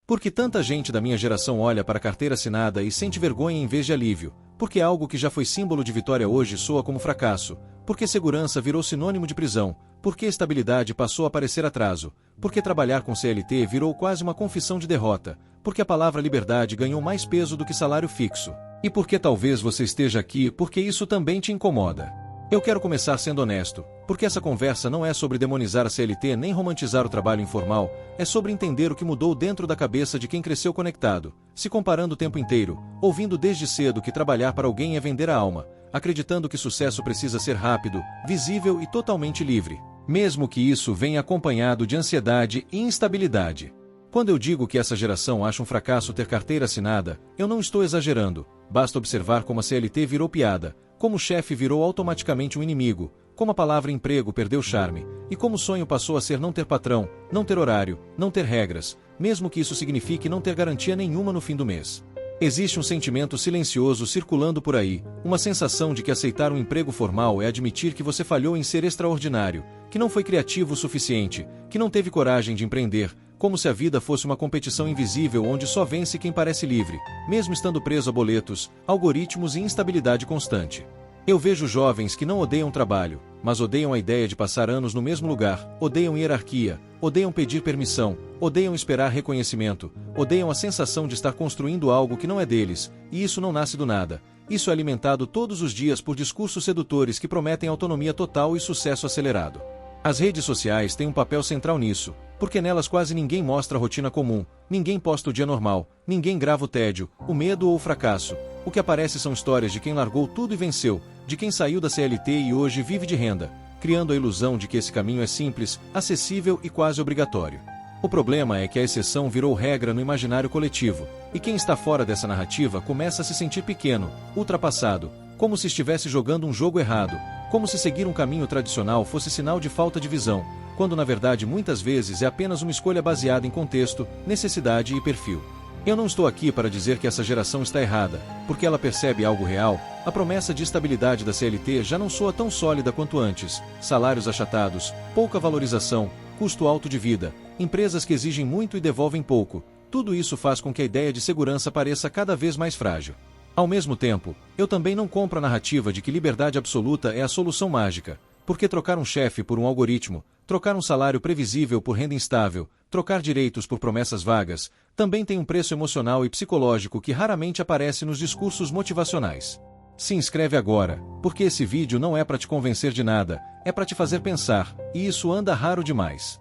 Porque tanta gente da minha geração olha para a carteira assinada e sente vergonha em vez de alívio, porque algo que já foi símbolo de vitória hoje soa como fracasso, porque segurança virou sinônimo de prisão, porque estabilidade passou a parecer atraso, porque trabalhar com CLT virou quase uma confissão de derrota, porque a palavra liberdade ganhou mais peso do que salário fixo. E porque talvez você esteja aqui porque isso também te incomoda. Eu quero começar sendo honesto, porque essa conversa não é sobre demonizar a CLT nem romantizar o trabalho informal, é sobre entender o que mudou dentro da cabeça de quem cresceu conectado, se comparando o tempo inteiro, ouvindo desde cedo que trabalhar para alguém é vender a alma, acreditando que sucesso precisa ser rápido, visível e totalmente livre, mesmo que isso venha acompanhado de ansiedade e instabilidade. Quando eu digo que essa geração acha um fracasso ter carteira assinada, eu não estou exagerando, basta observar como a CLT virou piada, como o chefe virou automaticamente um inimigo, como a palavra emprego perdeu charme, e como o sonho passou a ser não ter patrão, não ter horário, não ter regras, mesmo que isso signifique não ter garantia nenhuma no fim do mês. Existe um sentimento silencioso circulando por aí, uma sensação de que aceitar um emprego formal é admitir que você falhou em ser extraordinário, que não foi criativo o suficiente, que não teve coragem de empreender, como se a vida fosse uma competição invisível onde só vence quem parece livre, mesmo estando preso a boletos, algoritmos e instabilidade constante. Eu vejo jovens que não odeiam trabalho, mas odeiam a ideia de passar anos no mesmo lugar, odeiam hierarquia, odeiam pedir permissão, odeiam esperar reconhecimento, odeiam a sensação de estar construindo algo que não é deles, e isso não nasce do nada. Isso é alimentado todos os dias por discursos sedutores que prometem autonomia total e sucesso acelerado. As redes sociais têm um papel central nisso, porque nelas quase ninguém mostra a rotina comum, ninguém posta o dia normal, ninguém grava o tédio, o medo ou o fracasso. O que aparece são histórias de quem largou tudo e venceu, de quem saiu da CLT e hoje vive de renda, criando a ilusão de que esse caminho é simples, acessível e quase obrigatório. O problema é que a exceção virou regra no imaginário coletivo, e quem está fora dessa narrativa começa a se sentir pequeno, ultrapassado, como se estivesse jogando um jogo errado, como se seguir um caminho tradicional fosse sinal de falta de visão, quando na verdade muitas vezes é apenas uma escolha baseada em contexto, necessidade e perfil. Eu não estou aqui para dizer que essa geração está errada, porque ela percebe algo real. A promessa de estabilidade da CLT já não soa tão sólida quanto antes, salários achatados, pouca valorização, custo alto de vida, empresas que exigem muito e devolvem pouco, tudo isso faz com que a ideia de segurança pareça cada vez mais frágil. Ao mesmo tempo, eu também não compro a narrativa de que liberdade absoluta é a solução mágica, porque trocar um chefe por um algoritmo, trocar um salário previsível por renda instável, trocar direitos por promessas vagas, também tem um preço emocional e psicológico que raramente aparece nos discursos motivacionais. Se inscreve agora, porque esse vídeo não é para te convencer de nada, é para te fazer pensar, e isso anda raro demais.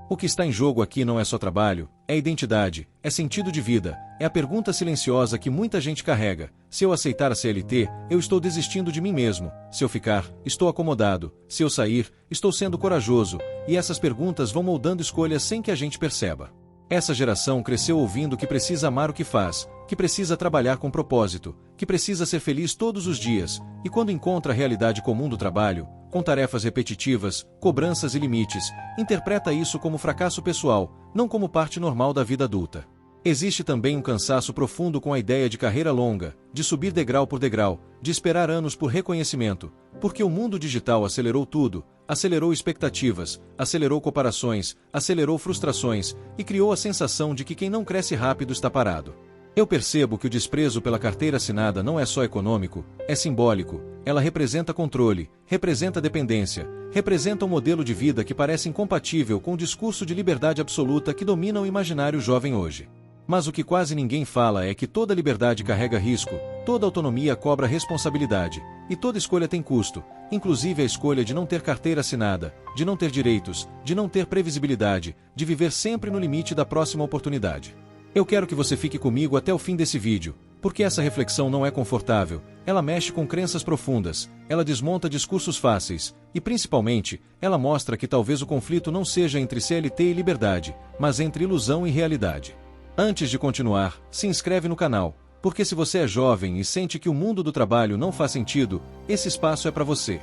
O que está em jogo aqui não é só trabalho, é identidade, é sentido de vida, é a pergunta silenciosa que muita gente carrega. Se eu aceitar a CLT, eu estou desistindo de mim mesmo. Se eu ficar, estou acomodado. Se eu sair, estou sendo corajoso. E essas perguntas vão moldando escolhas sem que a gente perceba. Essa geração cresceu ouvindo que precisa amar o que faz, que precisa trabalhar com propósito, que precisa ser feliz todos os dias, e quando encontra a realidade comum do trabalho, com tarefas repetitivas, cobranças e limites, interpreta isso como fracasso pessoal, não como parte normal da vida adulta. Existe também um cansaço profundo com a ideia de carreira longa, de subir degrau por degrau, de esperar anos por reconhecimento, porque o mundo digital acelerou tudo, acelerou expectativas, acelerou comparações, acelerou frustrações e criou a sensação de que quem não cresce rápido está parado. Eu percebo que o desprezo pela carteira assinada não é só econômico, é simbólico. Ela representa controle, representa dependência, representa um modelo de vida que parece incompatível com o discurso de liberdade absoluta que domina o imaginário jovem hoje. Mas o que quase ninguém fala é que toda liberdade carrega risco, toda autonomia cobra responsabilidade, e toda escolha tem custo, inclusive a escolha de não ter carteira assinada, de não ter direitos, de não ter previsibilidade, de viver sempre no limite da próxima oportunidade. Eu quero que você fique comigo até o fim desse vídeo, porque essa reflexão não é confortável, ela mexe com crenças profundas, ela desmonta discursos fáceis, e principalmente, ela mostra que talvez o conflito não seja entre CLT e liberdade, mas entre ilusão e realidade. Antes de continuar, se inscreve no canal, porque se você é jovem e sente que o mundo do trabalho não faz sentido, esse espaço é para você.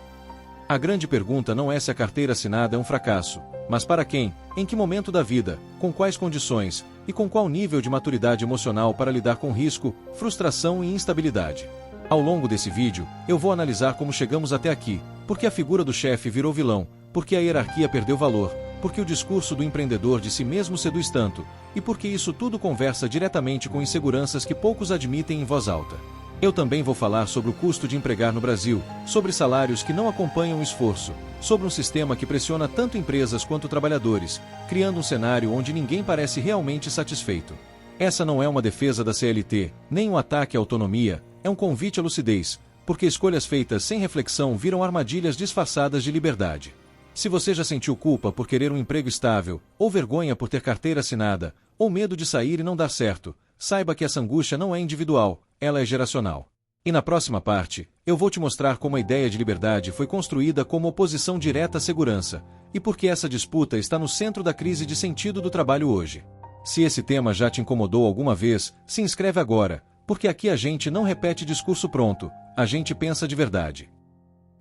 A grande pergunta não é se a carteira assinada é um fracasso, mas para quem, em que momento da vida, com quais condições, e com qual nível de maturidade emocional para lidar com risco, frustração e instabilidade. Ao longo desse vídeo, eu vou analisar como chegamos até aqui, porque a figura do chefe virou vilão, porque a hierarquia perdeu valor, porque o discurso do empreendedor de si mesmo seduz tanto, e porque isso tudo conversa diretamente com inseguranças que poucos admitem em voz alta. Eu também vou falar sobre o custo de empregar no Brasil, sobre salários que não acompanham o esforço, sobre um sistema que pressiona tanto empresas quanto trabalhadores, criando um cenário onde ninguém parece realmente satisfeito. Essa não é uma defesa da CLT, nem um ataque à autonomia, é um convite à lucidez, porque escolhas feitas sem reflexão viram armadilhas disfarçadas de liberdade. Se você já sentiu culpa por querer um emprego estável, ou vergonha por ter carteira assinada, ou medo de sair e não dar certo, saiba que essa angústia não é individual, ela é geracional. E na próxima parte, eu vou te mostrar como a ideia de liberdade foi construída como oposição direta à segurança, e por que essa disputa está no centro da crise de sentido do trabalho hoje. Se esse tema já te incomodou alguma vez, se inscreve agora, porque aqui a gente não repete discurso pronto, a gente pensa de verdade.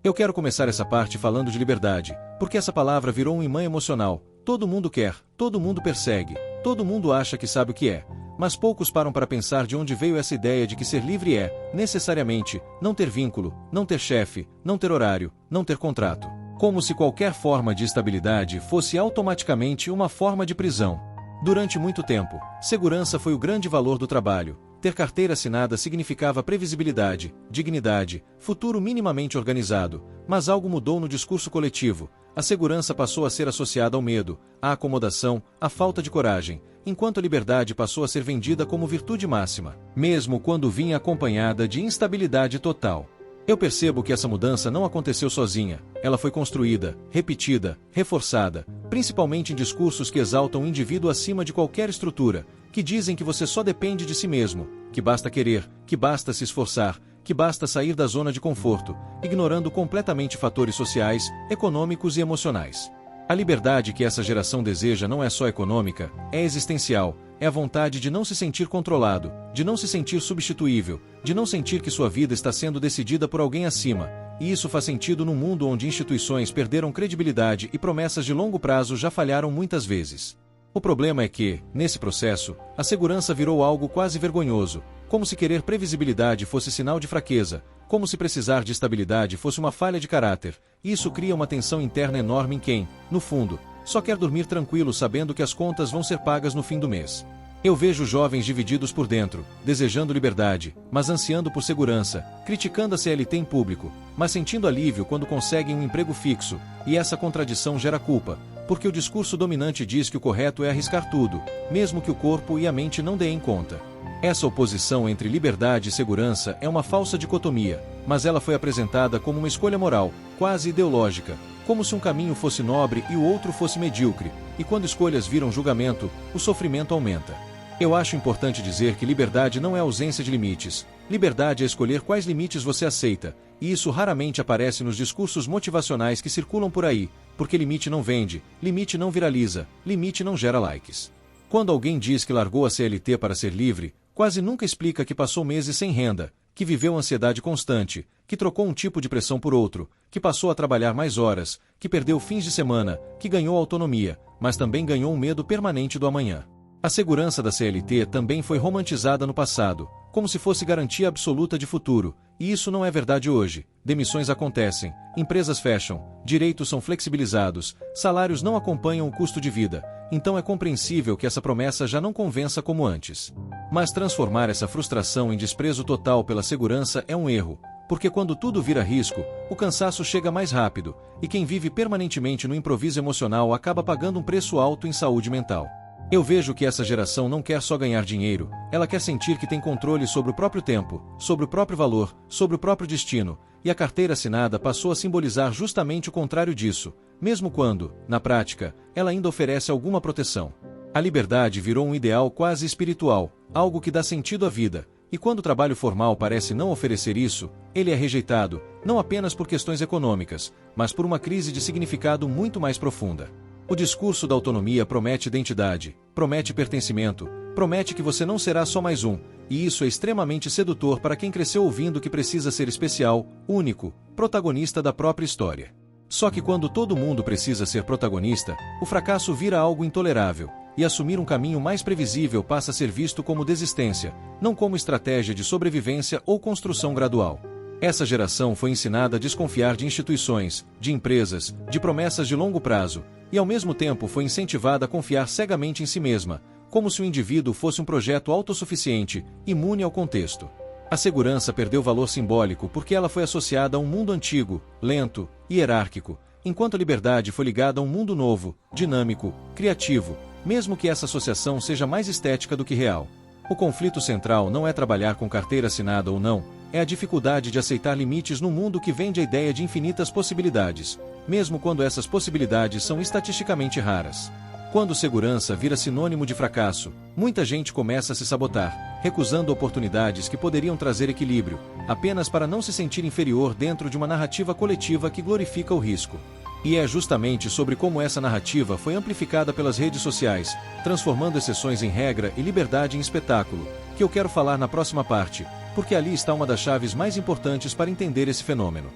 Eu quero começar essa parte falando de liberdade, porque essa palavra virou um imã emocional. Todo mundo quer, todo mundo persegue, todo mundo acha que sabe o que é, mas poucos param para pensar de onde veio essa ideia de que ser livre é, necessariamente, não ter vínculo, não ter chefe, não ter horário, não ter contrato. Como se qualquer forma de estabilidade fosse automaticamente uma forma de prisão. Durante muito tempo, segurança foi o grande valor do trabalho. Ter carteira assinada significava previsibilidade, dignidade, futuro minimamente organizado, mas algo mudou no discurso coletivo. A segurança passou a ser associada ao medo, à acomodação, à falta de coragem, enquanto a liberdade passou a ser vendida como virtude máxima, mesmo quando vinha acompanhada de instabilidade total. Eu percebo que essa mudança não aconteceu sozinha, ela foi construída, repetida, reforçada, principalmente em discursos que exaltam o indivíduo acima de qualquer estrutura, que dizem que você só depende de si mesmo, que basta querer, que basta se esforçar, que basta sair da zona de conforto, ignorando completamente fatores sociais, econômicos e emocionais. A liberdade que essa geração deseja não é só econômica, é existencial, é a vontade de não se sentir controlado, de não se sentir substituível, de não sentir que sua vida está sendo decidida por alguém acima, e isso faz sentido num mundo onde instituições perderam credibilidade e promessas de longo prazo já falharam muitas vezes. O problema é que, nesse processo, a segurança virou algo quase vergonhoso, como se querer previsibilidade fosse sinal de fraqueza, como se precisar de estabilidade fosse uma falha de caráter, e isso cria uma tensão interna enorme em quem, no fundo, só quer dormir tranquilo sabendo que as contas vão ser pagas no fim do mês. Eu vejo jovens divididos por dentro, desejando liberdade, mas ansiando por segurança, criticando a CLT em público, mas sentindo alívio quando conseguem um emprego fixo, e essa contradição gera culpa, porque o discurso dominante diz que o correto é arriscar tudo, mesmo que o corpo e a mente não deem conta. Essa oposição entre liberdade e segurança é uma falsa dicotomia, mas ela foi apresentada como uma escolha moral, quase ideológica, como se um caminho fosse nobre e o outro fosse medíocre, e quando escolhas viram julgamento, o sofrimento aumenta. Eu acho importante dizer que liberdade não é ausência de limites. Liberdade é escolher quais limites você aceita, e isso raramente aparece nos discursos motivacionais que circulam por aí, porque limite não vende, limite não viraliza, limite não gera likes. Quando alguém diz que largou a CLT para ser livre, quase nunca explica que passou meses sem renda, que viveu ansiedade constante, que trocou um tipo de pressão por outro, que passou a trabalhar mais horas, que perdeu fins de semana, que ganhou autonomia, mas também ganhou um medo permanente do amanhã. A segurança da CLT também foi romantizada no passado, como se fosse garantia absoluta de futuro, e isso não é verdade hoje. Demissões acontecem, empresas fecham, direitos são flexibilizados, salários não acompanham o custo de vida, então é compreensível que essa promessa já não convença como antes. Mas transformar essa frustração em desprezo total pela segurança é um erro, porque quando tudo vira risco, o cansaço chega mais rápido, e quem vive permanentemente no improviso emocional acaba pagando um preço alto em saúde mental. Eu vejo que essa geração não quer só ganhar dinheiro, ela quer sentir que tem controle sobre o próprio tempo, sobre o próprio valor, sobre o próprio destino, e a carteira assinada passou a simbolizar justamente o contrário disso, mesmo quando, na prática, ela ainda oferece alguma proteção. A liberdade virou um ideal quase espiritual, algo que dá sentido à vida, e quando o trabalho formal parece não oferecer isso, ele é rejeitado, não apenas por questões econômicas, mas por uma crise de significado muito mais profunda. O discurso da autonomia promete identidade, promete pertencimento, promete que você não será só mais um, e isso é extremamente sedutor para quem cresceu ouvindo que precisa ser especial, único, protagonista da própria história. Só que quando todo mundo precisa ser protagonista, o fracasso vira algo intolerável, e assumir um caminho mais previsível passa a ser visto como desistência, não como estratégia de sobrevivência ou construção gradual. Essa geração foi ensinada a desconfiar de instituições, de empresas, de promessas de longo prazo, e ao mesmo tempo foi incentivada a confiar cegamente em si mesma, como se o indivíduo fosse um projeto autossuficiente, imune ao contexto. A segurança perdeu valor simbólico porque ela foi associada a um mundo antigo, lento, hierárquico, enquanto a liberdade foi ligada a um mundo novo, dinâmico, criativo, mesmo que essa associação seja mais estética do que real. O conflito central não é trabalhar com carteira assinada ou não, é a dificuldade de aceitar limites num mundo que vende a ideia de infinitas possibilidades, mesmo quando essas possibilidades são estatisticamente raras. Quando segurança vira sinônimo de fracasso, muita gente começa a se sabotar, recusando oportunidades que poderiam trazer equilíbrio, apenas para não se sentir inferior dentro de uma narrativa coletiva que glorifica o risco. E é justamente sobre como essa narrativa foi amplificada pelas redes sociais, transformando exceções em regra e liberdade em espetáculo, que eu quero falar na próxima parte, porque ali está uma das chaves mais importantes para entender esse fenômeno.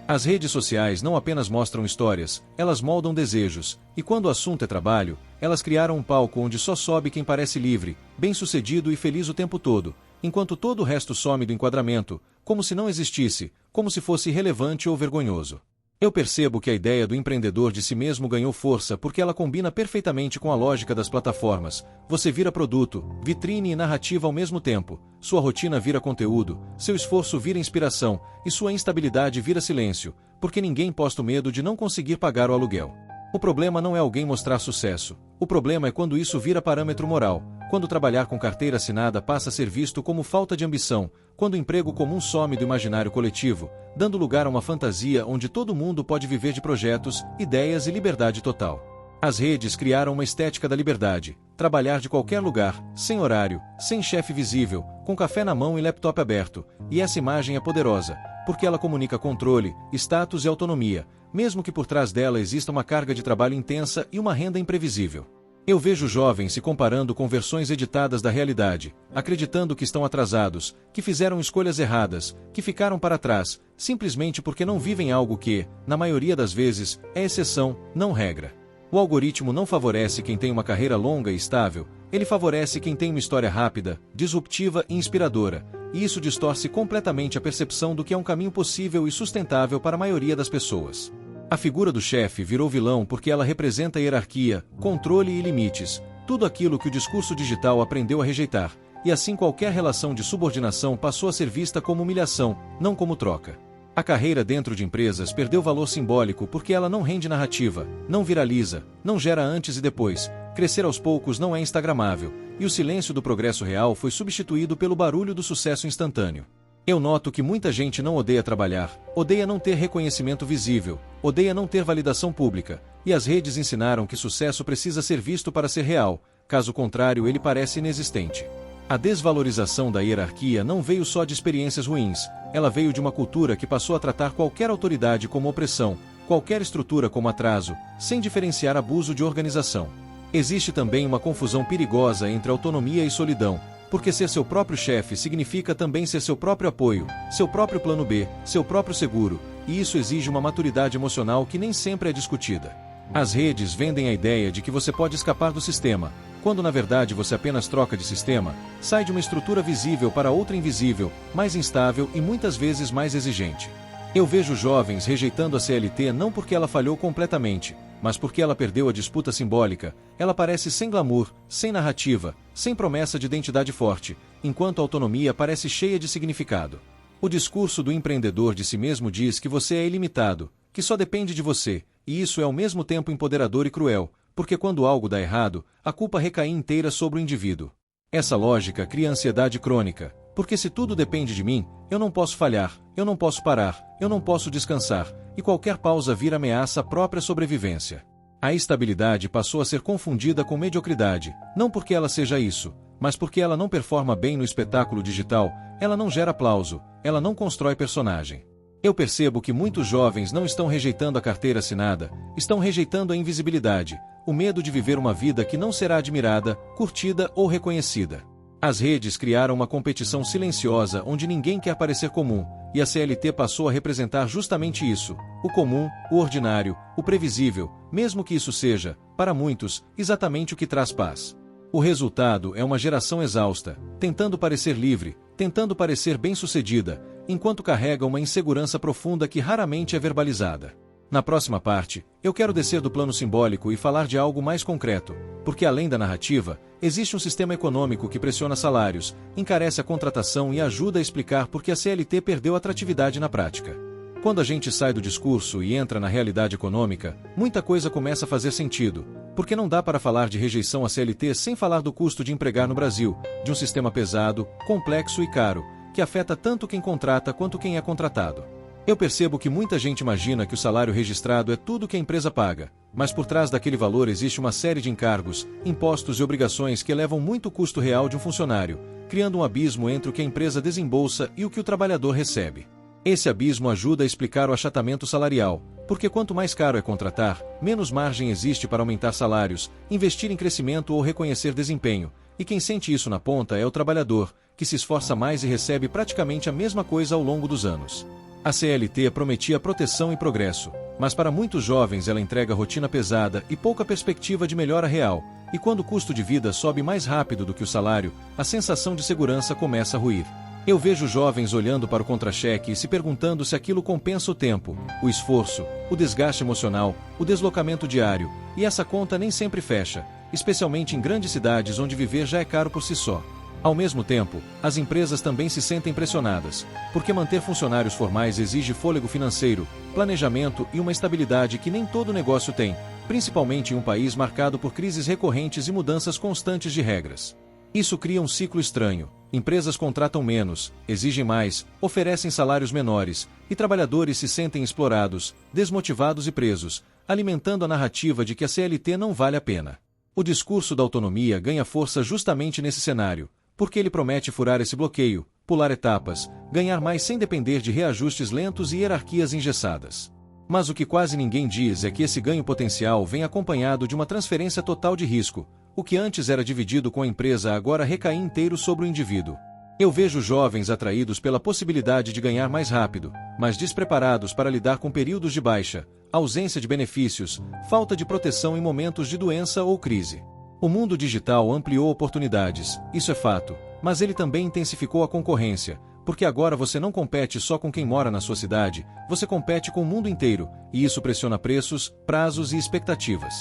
As redes sociais não apenas mostram histórias, elas moldam desejos, e quando o assunto é trabalho, elas criaram um palco onde só sobe quem parece livre, bem-sucedido e feliz o tempo todo, enquanto todo o resto some do enquadramento, como se não existisse, como se fosse irrelevante ou vergonhoso. Eu percebo que a ideia do empreendedor de si mesmo ganhou força porque ela combina perfeitamente com a lógica das plataformas. Você vira produto, vitrine e narrativa ao mesmo tempo. Sua rotina vira conteúdo, seu esforço vira inspiração e sua instabilidade vira silêncio, porque ninguém posta o medo de não conseguir pagar o aluguel. O problema não é alguém mostrar sucesso. O problema é quando isso vira parâmetro moral, quando trabalhar com carteira assinada passa a ser visto como falta de ambição, quando o emprego comum some do imaginário coletivo, dando lugar a uma fantasia onde todo mundo pode viver de projetos, ideias e liberdade total. As redes criaram uma estética da liberdade, trabalhar de qualquer lugar, sem horário, sem chefe visível, com café na mão e laptop aberto, e essa imagem é poderosa, porque ela comunica controle, status e autonomia, mesmo que por trás dela exista uma carga de trabalho intensa e uma renda imprevisível. Eu vejo jovens se comparando com versões editadas da realidade, acreditando que estão atrasados, que fizeram escolhas erradas, que ficaram para trás, simplesmente porque não vivem algo que, na maioria das vezes, é exceção, não regra. O algoritmo não favorece quem tem uma carreira longa e estável, ele favorece quem tem uma história rápida, disruptiva e inspiradora, e isso distorce completamente a percepção do que é um caminho possível e sustentável para a maioria das pessoas. A figura do chefe virou vilão porque ela representa hierarquia, controle e limites, tudo aquilo que o discurso digital aprendeu a rejeitar, e assim qualquer relação de subordinação passou a ser vista como humilhação, não como troca. A carreira dentro de empresas perdeu valor simbólico porque ela não rende narrativa, não viraliza, não gera antes e depois, crescer aos poucos não é instagramável, e o silêncio do progresso real foi substituído pelo barulho do sucesso instantâneo. Eu noto que muita gente não odeia trabalhar, odeia não ter reconhecimento visível, odeia não ter validação pública, e as redes ensinaram que sucesso precisa ser visto para ser real, caso contrário ele parece inexistente. A desvalorização da hierarquia não veio só de experiências ruins, ela veio de uma cultura que passou a tratar qualquer autoridade como opressão, qualquer estrutura como atraso, sem diferenciar abuso de organização. Existe também uma confusão perigosa entre autonomia e solidão, porque ser seu próprio chefe significa também ser seu próprio apoio, seu próprio plano B, seu próprio seguro, e isso exige uma maturidade emocional que nem sempre é discutida. As redes vendem a ideia de que você pode escapar do sistema, quando na verdade você apenas troca de sistema, sai de uma estrutura visível para outra invisível, mais instável e muitas vezes mais exigente. Eu vejo jovens rejeitando a CLT não porque ela falhou completamente, mas porque ela perdeu a disputa simbólica, ela parece sem glamour, sem narrativa, sem promessa de identidade forte, enquanto a autonomia parece cheia de significado. O discurso do empreendedor de si mesmo diz que você é ilimitado, que só depende de você, e isso é ao mesmo tempo empoderador e cruel, porque quando algo dá errado, a culpa recai inteira sobre o indivíduo. Essa lógica cria ansiedade crônica, porque se tudo depende de mim, eu não posso falhar, eu não posso parar, eu não posso descansar, e qualquer pausa vira ameaça à própria sobrevivência. A estabilidade passou a ser confundida com mediocridade, não porque ela seja isso, mas porque ela não performa bem no espetáculo digital, ela não gera aplauso, ela não constrói personagem. Eu percebo que muitos jovens não estão rejeitando a carteira assinada, estão rejeitando a invisibilidade, o medo de viver uma vida que não será admirada, curtida ou reconhecida. As redes criaram uma competição silenciosa onde ninguém quer parecer comum, e a CLT passou a representar justamente isso, o comum, o ordinário, o previsível, mesmo que isso seja, para muitos, exatamente o que traz paz. O resultado é uma geração exausta, tentando parecer livre, tentando parecer bem-sucedida, enquanto carrega uma insegurança profunda que raramente é verbalizada. Na próxima parte, eu quero descer do plano simbólico e falar de algo mais concreto, porque além da narrativa, existe um sistema econômico que pressiona salários, encarece a contratação e ajuda a explicar por que a CLT perdeu atratividade na prática. Quando a gente sai do discurso e entra na realidade econômica, muita coisa começa a fazer sentido, porque não dá para falar de rejeição à CLT sem falar do custo de empregar no Brasil, de um sistema pesado, complexo e caro, que afeta tanto quem contrata quanto quem é contratado. Eu percebo que muita gente imagina que o salário registrado é tudo que a empresa paga, mas por trás daquele valor existe uma série de encargos, impostos e obrigações que elevam muito o custo real de um funcionário, criando um abismo entre o que a empresa desembolsa e o que o trabalhador recebe. Esse abismo ajuda a explicar o achatamento salarial, porque quanto mais caro é contratar, menos margem existe para aumentar salários, investir em crescimento ou reconhecer desempenho, e quem sente isso na ponta é o trabalhador, que se esforça mais e recebe praticamente a mesma coisa ao longo dos anos. A CLT prometia proteção e progresso, mas para muitos jovens ela entrega rotina pesada e pouca perspectiva de melhora real, e quando o custo de vida sobe mais rápido do que o salário, a sensação de segurança começa a ruir. Eu vejo jovens olhando para o contra-cheque e se perguntando se aquilo compensa o tempo, o esforço, o desgaste emocional, o deslocamento diário, e essa conta nem sempre fecha, especialmente em grandes cidades onde viver já é caro por si só. Ao mesmo tempo, as empresas também se sentem pressionadas, porque manter funcionários formais exige fôlego financeiro, planejamento e uma estabilidade que nem todo negócio tem, principalmente em um país marcado por crises recorrentes e mudanças constantes de regras. Isso cria um ciclo estranho. Empresas contratam menos, exigem mais, oferecem salários menores, e trabalhadores se sentem explorados, desmotivados e presos, alimentando a narrativa de que a CLT não vale a pena. O discurso da autonomia ganha força justamente nesse cenário, porque ele promete furar esse bloqueio, pular etapas, ganhar mais sem depender de reajustes lentos e hierarquias engessadas. Mas o que quase ninguém diz é que esse ganho potencial vem acompanhado de uma transferência total de risco. O que antes era dividido com a empresa agora recai inteiro sobre o indivíduo. Eu vejo jovens atraídos pela possibilidade de ganhar mais rápido, mas despreparados para lidar com períodos de baixa, ausência de benefícios, falta de proteção em momentos de doença ou crise. O mundo digital ampliou oportunidades, isso é fato, mas ele também intensificou a concorrência, porque agora você não compete só com quem mora na sua cidade, você compete com o mundo inteiro, e isso pressiona preços, prazos e expectativas.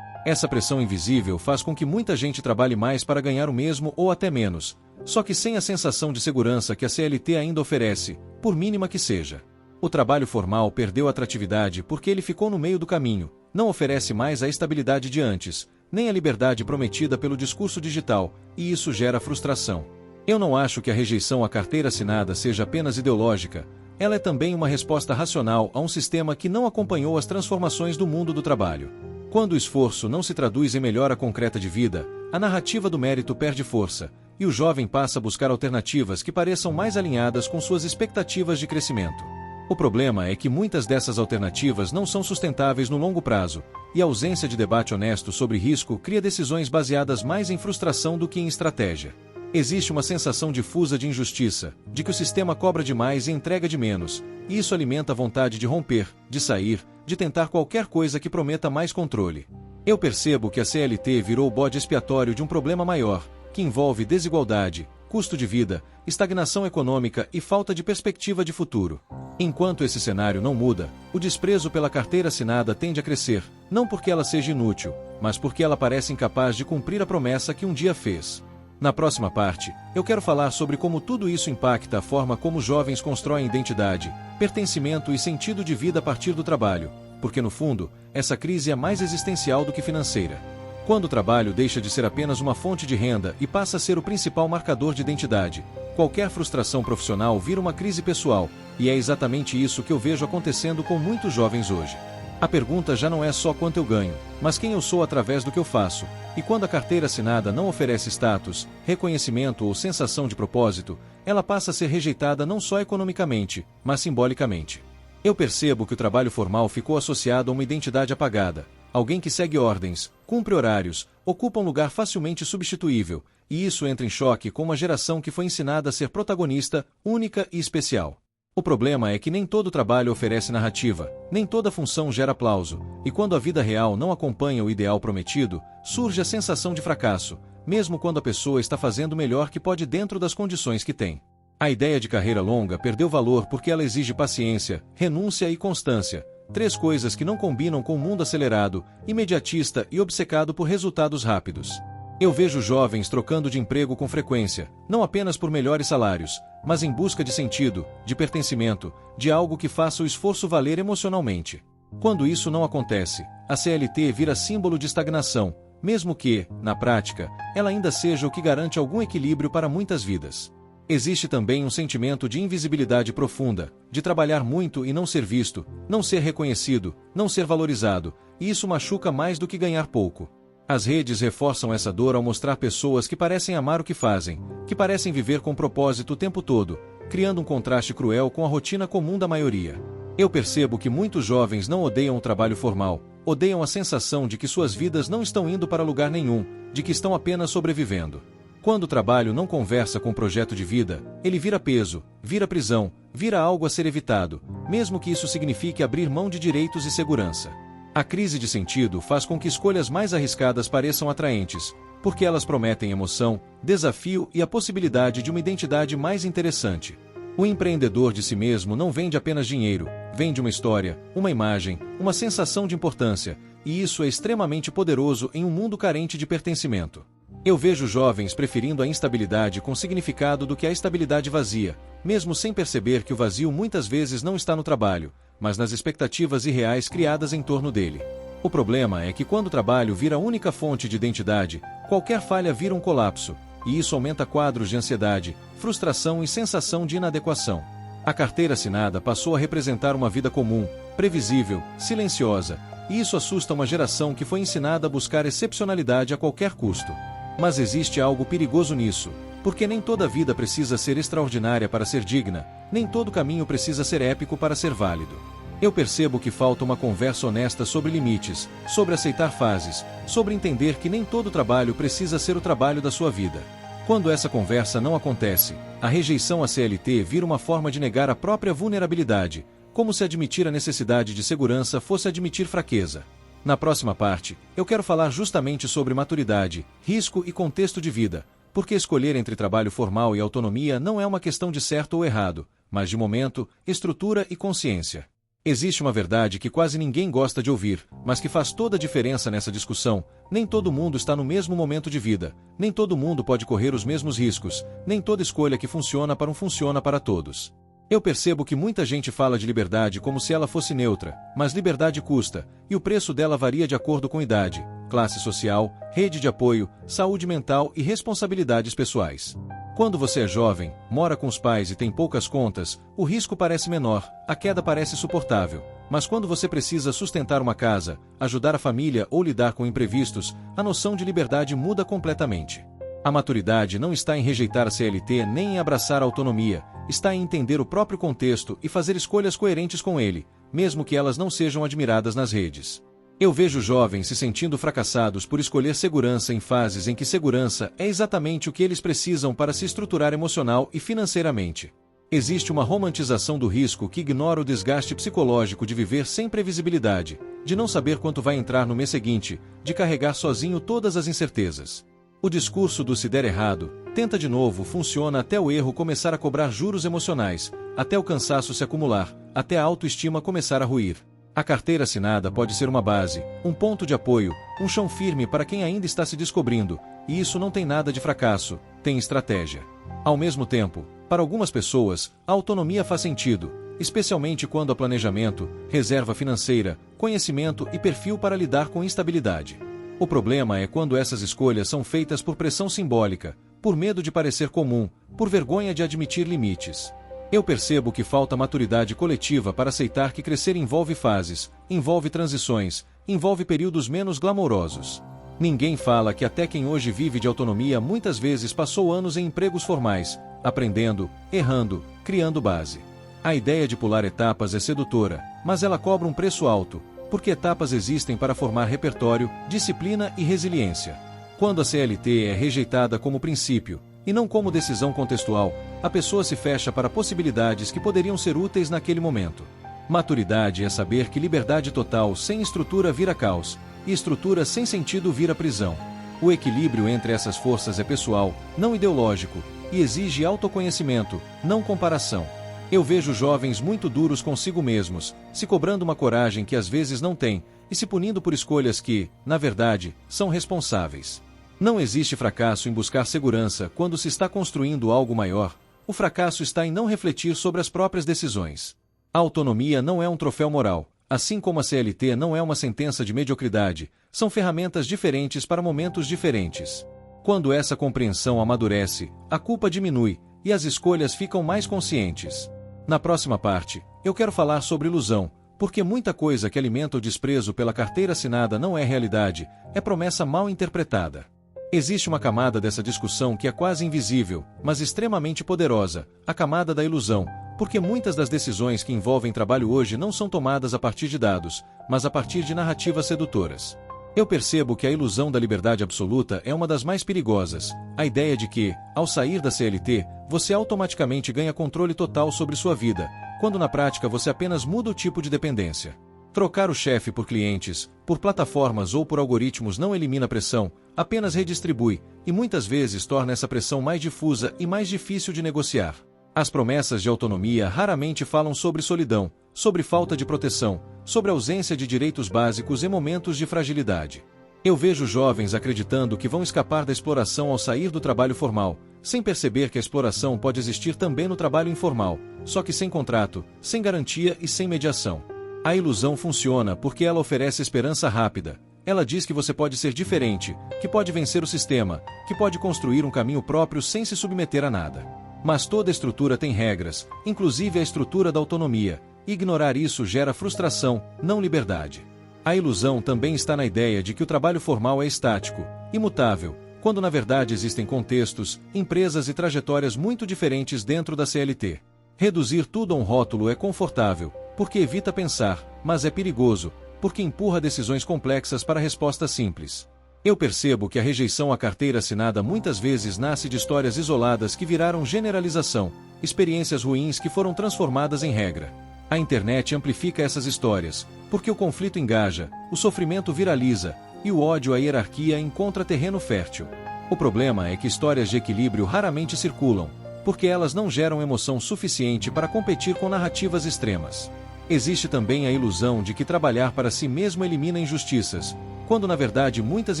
Essa pressão invisível faz com que muita gente trabalhe mais para ganhar o mesmo ou até menos, só que sem a sensação de segurança que a CLT ainda oferece, por mínima que seja. O trabalho formal perdeu atratividade porque ele ficou no meio do caminho, não oferece mais a estabilidade de antes, nem a liberdade prometida pelo discurso digital, e isso gera frustração. Eu não acho que a rejeição à carteira assinada seja apenas ideológica, ela é também uma resposta racional a um sistema que não acompanhou as transformações do mundo do trabalho. Quando o esforço não se traduz em melhora concreta de vida, a narrativa do mérito perde força, e o jovem passa a buscar alternativas que pareçam mais alinhadas com suas expectativas de crescimento. O problema é que muitas dessas alternativas não são sustentáveis no longo prazo, e a ausência de debate honesto sobre risco cria decisões baseadas mais em frustração do que em estratégia. Existe uma sensação difusa de injustiça, de que o sistema cobra demais e entrega de menos, e isso alimenta a vontade de romper, de sair, de tentar qualquer coisa que prometa mais controle. Eu percebo que a CLT virou o bode expiatório de um problema maior, que envolve desigualdade, custo de vida, estagnação econômica e falta de perspectiva de futuro. Enquanto esse cenário não muda, o desprezo pela carteira assinada tende a crescer, não porque ela seja inútil, mas porque ela parece incapaz de cumprir a promessa que um dia fez. Na próxima parte, eu quero falar sobre como tudo isso impacta a forma como os jovens constroem identidade, pertencimento e sentido de vida a partir do trabalho, porque no fundo, essa crise é mais existencial do que financeira. Quando o trabalho deixa de ser apenas uma fonte de renda e passa a ser o principal marcador de identidade, qualquer frustração profissional vira uma crise pessoal, e é exatamente isso que eu vejo acontecendo com muitos jovens hoje. A pergunta já não é só quanto eu ganho, mas quem eu sou através do que eu faço, e quando a carteira assinada não oferece status, reconhecimento ou sensação de propósito, ela passa a ser rejeitada não só economicamente, mas simbolicamente. Eu percebo que o trabalho formal ficou associado a uma identidade apagada, alguém que segue ordens, cumpre horários, ocupa um lugar facilmente substituível, e isso entra em choque com uma geração que foi ensinada a ser protagonista, única e especial. O problema é que nem todo trabalho oferece narrativa, nem toda função gera aplauso, e quando a vida real não acompanha o ideal prometido, surge a sensação de fracasso, mesmo quando a pessoa está fazendo o melhor que pode dentro das condições que tem. A ideia de carreira longa perdeu valor porque ela exige paciência, renúncia e constância, 3 coisas que não combinam com o mundo acelerado, imediatista e obcecado por resultados rápidos. Eu vejo jovens trocando de emprego com frequência, não apenas por melhores salários, mas em busca de sentido, de pertencimento, de algo que faça o esforço valer emocionalmente. Quando isso não acontece, a CLT vira símbolo de estagnação, mesmo que, na prática, ela ainda seja o que garante algum equilíbrio para muitas vidas. Existe também um sentimento de invisibilidade profunda, de trabalhar muito e não ser visto, não ser reconhecido, não ser valorizado, e isso machuca mais do que ganhar pouco. As redes reforçam essa dor ao mostrar pessoas que parecem amar o que fazem, que parecem viver com propósito o tempo todo, criando um contraste cruel com a rotina comum da maioria. Eu percebo que muitos jovens não odeiam o trabalho formal, odeiam a sensação de que suas vidas não estão indo para lugar nenhum, de que estão apenas sobrevivendo. Quando o trabalho não conversa com o projeto de vida, ele vira peso, vira prisão, vira algo a ser evitado, mesmo que isso signifique abrir mão de direitos e segurança. A crise de sentido faz com que escolhas mais arriscadas pareçam atraentes, porque elas prometem emoção, desafio e a possibilidade de uma identidade mais interessante. O empreendedor de si mesmo não vende apenas dinheiro, vende uma história, uma imagem, uma sensação de importância, e isso é extremamente poderoso em um mundo carente de pertencimento. Eu vejo jovens preferindo a instabilidade com significado do que a estabilidade vazia, mesmo sem perceber que o vazio muitas vezes não está no trabalho, mas nas expectativas irreais criadas em torno dele. O problema é que quando o trabalho vira a única fonte de identidade, qualquer falha vira um colapso, e isso aumenta quadros de ansiedade, frustração e sensação de inadequação. A carteira assinada passou a representar uma vida comum, previsível, silenciosa, e isso assusta uma geração que foi ensinada a buscar excepcionalidade a qualquer custo. Mas existe algo perigoso nisso, porque nem toda vida precisa ser extraordinária para ser digna, nem todo caminho precisa ser épico para ser válido. Eu percebo que falta uma conversa honesta sobre limites, sobre aceitar fases, sobre entender que nem todo trabalho precisa ser o trabalho da sua vida. Quando essa conversa não acontece, a rejeição à CLT vira uma forma de negar a própria vulnerabilidade, como se admitir a necessidade de segurança fosse admitir fraqueza. Na próxima parte, eu quero falar justamente sobre maturidade, risco e contexto de vida, porque escolher entre trabalho formal e autonomia não é uma questão de certo ou errado, mas de momento, estrutura e consciência. Existe uma verdade que quase ninguém gosta de ouvir, mas que faz toda a diferença nessa discussão: nem todo mundo está no mesmo momento de vida, nem todo mundo pode correr os mesmos riscos, nem toda escolha que funciona para um funciona para todos. Eu percebo que muita gente fala de liberdade como se ela fosse neutra, mas liberdade custa, e o preço dela varia de acordo com idade, classe social, rede de apoio, saúde mental e responsabilidades pessoais. Quando você é jovem, mora com os pais e tem poucas contas, o risco parece menor, a queda parece suportável. Mas quando você precisa sustentar uma casa, ajudar a família ou lidar com imprevistos, a noção de liberdade muda completamente. A maturidade não está em rejeitar a CLT nem em abraçar a autonomia, está em entender o próprio contexto e fazer escolhas coerentes com ele, mesmo que elas não sejam admiradas nas redes. Eu vejo jovens se sentindo fracassados por escolher segurança em fases em que segurança é exatamente o que eles precisam para se estruturar emocional e financeiramente. Existe uma romantização do risco que ignora o desgaste psicológico de viver sem previsibilidade, de não saber quanto vai entrar no mês seguinte, de carregar sozinho todas as incertezas. O discurso do se der errado, tenta de novo funciona até o erro começar a cobrar juros emocionais, até o cansaço se acumular, até a autoestima começar a ruir. A carteira assinada pode ser uma base, um ponto de apoio, um chão firme para quem ainda está se descobrindo, e isso não tem nada de fracasso, tem estratégia. Ao mesmo tempo, para algumas pessoas, a autonomia faz sentido, especialmente quando há planejamento, reserva financeira, conhecimento e perfil para lidar com instabilidade. O problema é quando essas escolhas são feitas por pressão simbólica, por medo de parecer comum, por vergonha de admitir limites. Eu percebo que falta maturidade coletiva para aceitar que crescer envolve fases, envolve transições, envolve períodos menos glamourosos. Ninguém fala que até quem hoje vive de autonomia muitas vezes passou anos em empregos formais, aprendendo, errando, criando base. A ideia de pular etapas é sedutora, mas ela cobra um preço alto, porque etapas existem para formar repertório, disciplina e resiliência. Quando a CLT é rejeitada como princípio, e não como decisão contextual, a pessoa se fecha para possibilidades que poderiam ser úteis naquele momento. Maturidade é saber que liberdade total sem estrutura vira caos, e estrutura sem sentido vira prisão. O equilíbrio entre essas forças é pessoal, não ideológico, e exige autoconhecimento, não comparação. Eu vejo jovens muito duros consigo mesmos, se cobrando uma coragem que às vezes não têm, e se punindo por escolhas que, na verdade, são responsáveis. Não existe fracasso em buscar segurança quando se está construindo algo maior. O fracasso está em não refletir sobre as próprias decisões. A autonomia não é um troféu moral, assim como a CLT não é uma sentença de mediocridade, são ferramentas diferentes para momentos diferentes. Quando essa compreensão amadurece, a culpa diminui, e as escolhas ficam mais conscientes. Na próxima parte, eu quero falar sobre ilusão, porque muita coisa que alimenta o desprezo pela carteira assinada não é realidade, é promessa mal interpretada. Existe uma camada dessa discussão que é quase invisível, mas extremamente poderosa, a camada da ilusão, porque muitas das decisões que envolvem trabalho hoje não são tomadas a partir de dados, mas a partir de narrativas sedutoras. Eu percebo que a ilusão da liberdade absoluta é uma das mais perigosas, a ideia de que, ao sair da CLT, você automaticamente ganha controle total sobre sua vida, quando na prática você apenas muda o tipo de dependência. Trocar o chefe por clientes, por plataformas ou por algoritmos não elimina a pressão, apenas redistribui, e muitas vezes torna essa pressão mais difusa e mais difícil de negociar. As promessas de autonomia raramente falam sobre solidão, sobre falta de proteção, sobre ausência de direitos básicos em momentos de fragilidade. Eu vejo jovens acreditando que vão escapar da exploração ao sair do trabalho formal, sem perceber que a exploração pode existir também no trabalho informal, só que sem contrato, sem garantia e sem mediação. A ilusão funciona porque ela oferece esperança rápida. Ela diz que você pode ser diferente, que pode vencer o sistema, que pode construir um caminho próprio sem se submeter a nada. Mas toda estrutura tem regras, inclusive a estrutura da autonomia. Ignorar isso gera frustração, não liberdade. A ilusão também está na ideia de que o trabalho formal é estático, imutável, quando na verdade existem contextos, empresas e trajetórias muito diferentes dentro da CLT. Reduzir tudo a um rótulo é confortável, porque evita pensar, mas é perigoso, porque empurra decisões complexas para respostas simples. Eu percebo que a rejeição à carteira assinada muitas vezes nasce de histórias isoladas que viraram generalização, experiências ruins que foram transformadas em regra. A internet amplifica essas histórias, porque o conflito engaja, o sofrimento viraliza, e o ódio à hierarquia encontra terreno fértil. O problema é que histórias de equilíbrio raramente circulam, porque elas não geram emoção suficiente para competir com narrativas extremas. Existe também a ilusão de que trabalhar para si mesmo elimina injustiças, quando na verdade muitas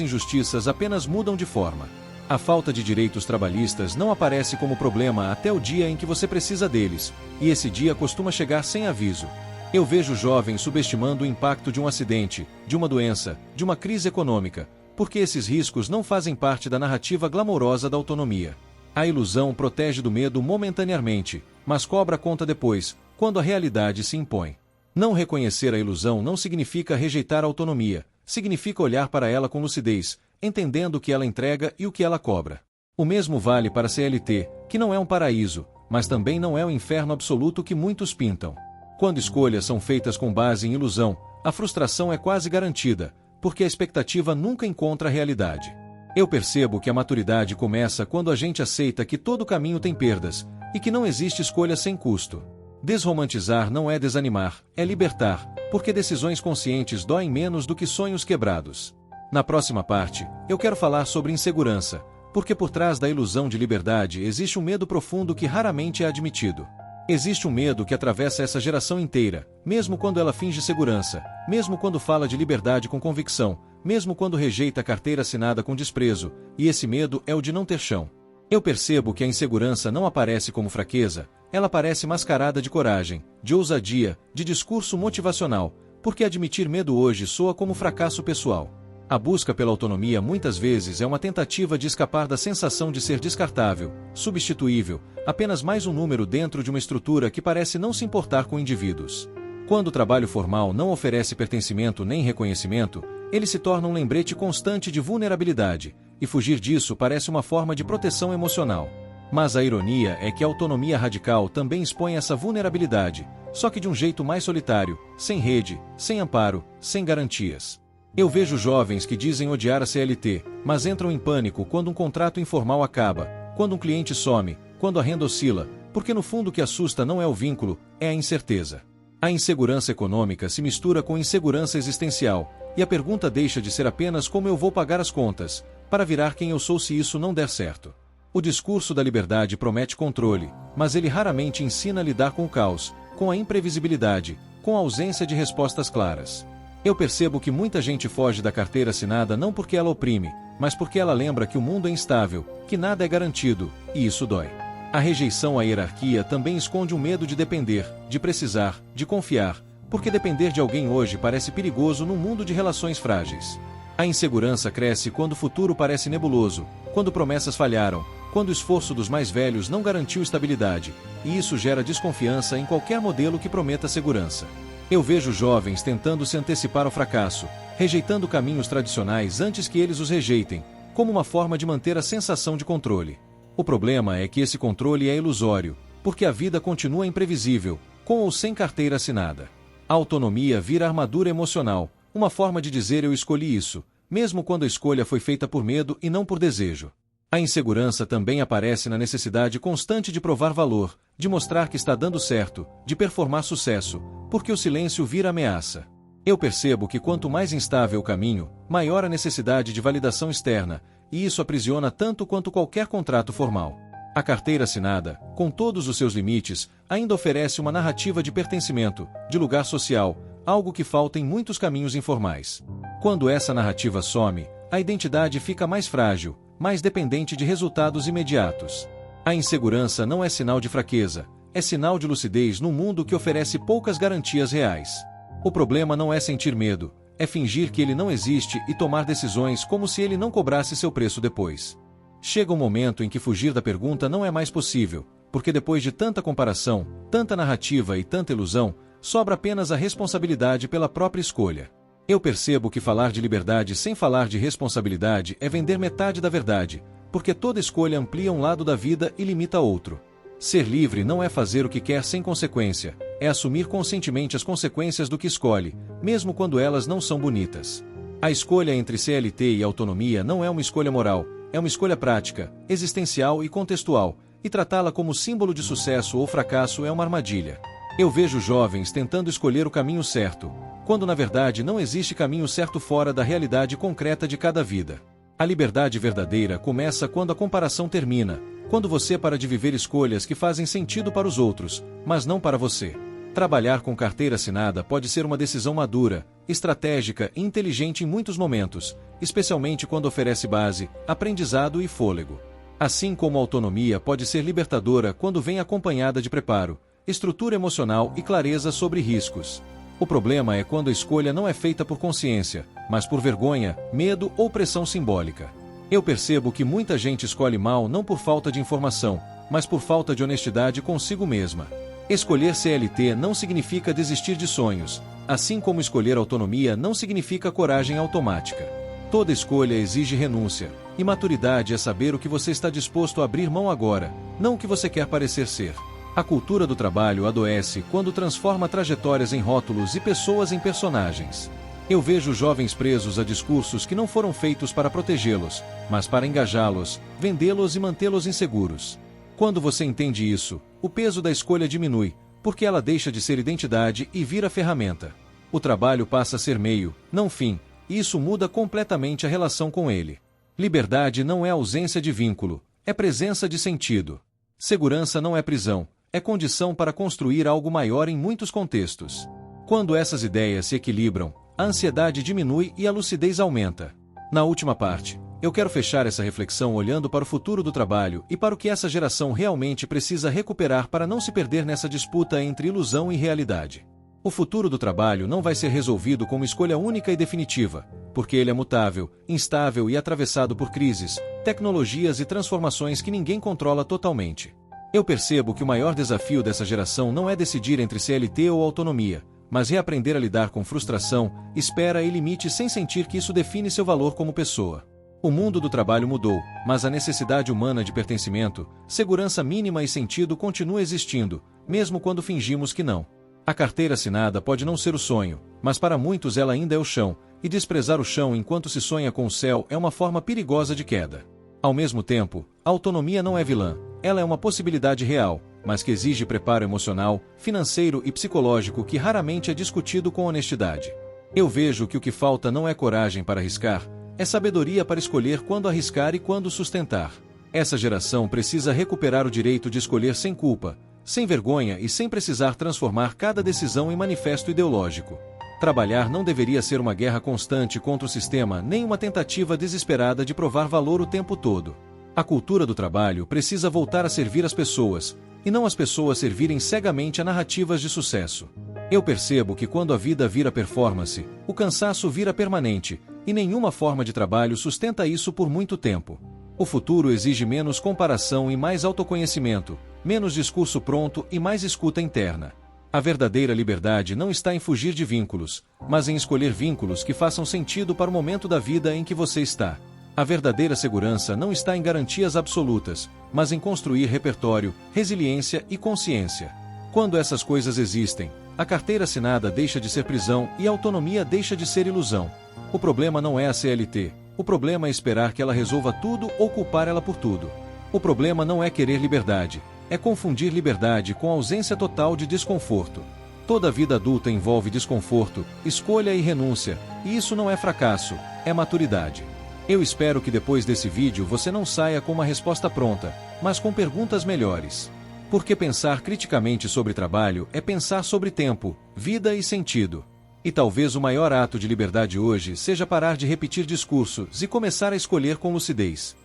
injustiças apenas mudam de forma. A falta de direitos trabalhistas não aparece como problema até o dia em que você precisa deles, e esse dia costuma chegar sem aviso. Eu vejo jovens subestimando o impacto de um acidente, de uma doença, de uma crise econômica, porque esses riscos não fazem parte da narrativa glamourosa da autonomia. A ilusão protege do medo momentaneamente, mas cobra a conta depois, quando a realidade se impõe. Não reconhecer a ilusão não significa rejeitar a autonomia, significa olhar para ela com lucidez, entendendo o que ela entrega e o que ela cobra. O mesmo vale para a CLT, que não é um paraíso, mas também não é o inferno absoluto que muitos pintam. Quando escolhas são feitas com base em ilusão, a frustração é quase garantida, porque a expectativa nunca encontra a realidade. Eu percebo que a maturidade começa quando a gente aceita que todo caminho tem perdas, e que não existe escolha sem custo. Desromantizar não é desanimar, é libertar, porque decisões conscientes doem menos do que sonhos quebrados. Na próxima parte, eu quero falar sobre insegurança, porque por trás da ilusão de liberdade existe um medo profundo que raramente é admitido. Existe um medo que atravessa essa geração inteira, mesmo quando ela finge segurança, mesmo quando fala de liberdade com convicção, mesmo quando rejeita a carteira assinada com desprezo, e esse medo é o de não ter chão. Eu percebo que a insegurança não aparece como fraqueza, ela aparece mascarada de coragem, de ousadia, de discurso motivacional, porque admitir medo hoje soa como fracasso pessoal. A busca pela autonomia muitas vezes é uma tentativa de escapar da sensação de ser descartável, substituível, apenas mais um número dentro de uma estrutura que parece não se importar com indivíduos. Quando o trabalho formal não oferece pertencimento nem reconhecimento, ele se torna um lembrete constante de vulnerabilidade, e fugir disso parece uma forma de proteção emocional. Mas a ironia é que a autonomia radical também expõe essa vulnerabilidade, só que de um jeito mais solitário, sem rede, sem amparo, sem garantias. Eu vejo jovens que dizem odiar a CLT, mas entram em pânico quando um contrato informal acaba, quando um cliente some, quando a renda oscila, porque no fundo o que assusta não é o vínculo, é a incerteza. A insegurança econômica se mistura com insegurança existencial, e a pergunta deixa de ser apenas como eu vou pagar as contas, para virar quem eu sou se isso não der certo. O discurso da liberdade promete controle, mas ele raramente ensina a lidar com o caos, com a imprevisibilidade, com a ausência de respostas claras. Eu percebo que muita gente foge da carteira assinada não porque ela oprime, mas porque ela lembra que o mundo é instável, que nada é garantido, e isso dói. A rejeição à hierarquia também esconde o medo de depender, de precisar, de confiar, porque depender de alguém hoje parece perigoso num mundo de relações frágeis. A insegurança cresce quando o futuro parece nebuloso, quando promessas falharam, quando o esforço dos mais velhos não garantiu estabilidade, e isso gera desconfiança em qualquer modelo que prometa segurança. Eu vejo jovens tentando se antecipar ao fracasso, rejeitando caminhos tradicionais antes que eles os rejeitem, como uma forma de manter a sensação de controle. O problema é que esse controle é ilusório, porque a vida continua imprevisível, com ou sem carteira assinada. A autonomia vira armadura emocional, uma forma de dizer eu escolhi isso, mesmo quando a escolha foi feita por medo e não por desejo. A insegurança também aparece na necessidade constante de provar valor, de mostrar que está dando certo, de performar sucesso, porque o silêncio vira ameaça. Eu percebo que quanto mais instável o caminho, maior a necessidade de validação externa, e isso aprisiona tanto quanto qualquer contrato formal. A carteira assinada, com todos os seus limites, ainda oferece uma narrativa de pertencimento, de lugar social, algo que falta em muitos caminhos informais. Quando essa narrativa some, a identidade fica mais frágil, mais dependente de resultados imediatos. A insegurança não é sinal de fraqueza, é sinal de lucidez num mundo que oferece poucas garantias reais. O problema não é sentir medo, é fingir que ele não existe e tomar decisões como se ele não cobrasse seu preço depois. Chega um momento em que fugir da pergunta não é mais possível, porque depois de tanta comparação, tanta narrativa e tanta ilusão, sobra apenas a responsabilidade pela própria escolha. Eu percebo que falar de liberdade sem falar de responsabilidade é vender metade da verdade, porque toda escolha amplia um lado da vida e limita outro. Ser livre não é fazer o que quer sem consequência, é assumir conscientemente as consequências do que escolhe, mesmo quando elas não são bonitas. A escolha entre CLT e autonomia não é uma escolha moral, é uma escolha prática, existencial e contextual, e tratá-la como símbolo de sucesso ou fracasso é uma armadilha. Eu vejo jovens tentando escolher o caminho certo, quando na verdade não existe caminho certo fora da realidade concreta de cada vida. A liberdade verdadeira começa quando a comparação termina, quando você para de viver escolhas que fazem sentido para os outros, mas não para você. Trabalhar com carteira assinada pode ser uma decisão madura, estratégica e inteligente em muitos momentos, especialmente quando oferece base, aprendizado e fôlego. Assim como a autonomia pode ser libertadora quando vem acompanhada de preparo, estrutura emocional e clareza sobre riscos. O problema é quando a escolha não é feita por consciência, mas por vergonha, medo ou pressão simbólica. Eu percebo que muita gente escolhe mal não por falta de informação, mas por falta de honestidade consigo mesma. Escolher CLT não significa desistir de sonhos, assim como escolher autonomia não significa coragem automática. Toda escolha exige renúncia, e maturidade é saber o que você está disposto a abrir mão agora, não o que você quer parecer ser. A cultura do trabalho adoece quando transforma trajetórias em rótulos e pessoas em personagens. Eu vejo jovens presos a discursos que não foram feitos para protegê-los, mas para engajá-los, vendê-los e mantê-los inseguros. Quando você entende isso, o peso da escolha diminui, porque ela deixa de ser identidade e vira ferramenta. O trabalho passa a ser meio, não fim, e isso muda completamente a relação com ele. Liberdade não é ausência de vínculo, é presença de sentido. Segurança não é prisão, é condição para construir algo maior em muitos contextos. Quando essas ideias se equilibram, a ansiedade diminui e a lucidez aumenta. Na última parte, eu quero fechar essa reflexão olhando para o futuro do trabalho e para o que essa geração realmente precisa recuperar para não se perder nessa disputa entre ilusão e realidade. O futuro do trabalho não vai ser resolvido como escolha única e definitiva, porque ele é mutável, instável e atravessado por crises, tecnologias e transformações que ninguém controla totalmente. Eu percebo que o maior desafio dessa geração não é decidir entre CLT ou autonomia, mas reaprender a lidar com frustração, espera e limite sem sentir que isso define seu valor como pessoa. O mundo do trabalho mudou, mas a necessidade humana de pertencimento, segurança mínima e sentido continua existindo, mesmo quando fingimos que não. A carteira assinada pode não ser o sonho, mas para muitos ela ainda é o chão, e desprezar o chão enquanto se sonha com o céu é uma forma perigosa de queda. Ao mesmo tempo, a autonomia não é vilã, ela é uma possibilidade real, mas que exige preparo emocional, financeiro e psicológico que raramente é discutido com honestidade. Eu vejo que o que falta não é coragem para arriscar, é sabedoria para escolher quando arriscar e quando sustentar. Essa geração precisa recuperar o direito de escolher sem culpa, sem vergonha e sem precisar transformar cada decisão em manifesto ideológico. Trabalhar não deveria ser uma guerra constante contra o sistema, nem uma tentativa desesperada de provar valor o tempo todo. A cultura do trabalho precisa voltar a servir as pessoas, e não as pessoas servirem cegamente a narrativas de sucesso. Eu percebo que quando a vida vira performance, o cansaço vira permanente, e nenhuma forma de trabalho sustenta isso por muito tempo. O futuro exige menos comparação e mais autoconhecimento, menos discurso pronto e mais escuta interna. A verdadeira liberdade não está em fugir de vínculos, mas em escolher vínculos que façam sentido para o momento da vida em que você está. A verdadeira segurança não está em garantias absolutas, mas em construir repertório, resiliência e consciência. Quando essas coisas existem, a carteira assinada deixa de ser prisão e a autonomia deixa de ser ilusão. O problema não é a CLT, o problema é esperar que ela resolva tudo ou culpar ela por tudo. O problema não é querer liberdade, é confundir liberdade com ausência total de desconforto. Toda vida adulta envolve desconforto, escolha e renúncia, e isso não é fracasso, é maturidade. Eu espero que depois desse vídeo você não saia com uma resposta pronta, mas com perguntas melhores. Porque pensar criticamente sobre trabalho é pensar sobre tempo, vida e sentido. E talvez o maior ato de liberdade hoje seja parar de repetir discursos e começar a escolher com lucidez.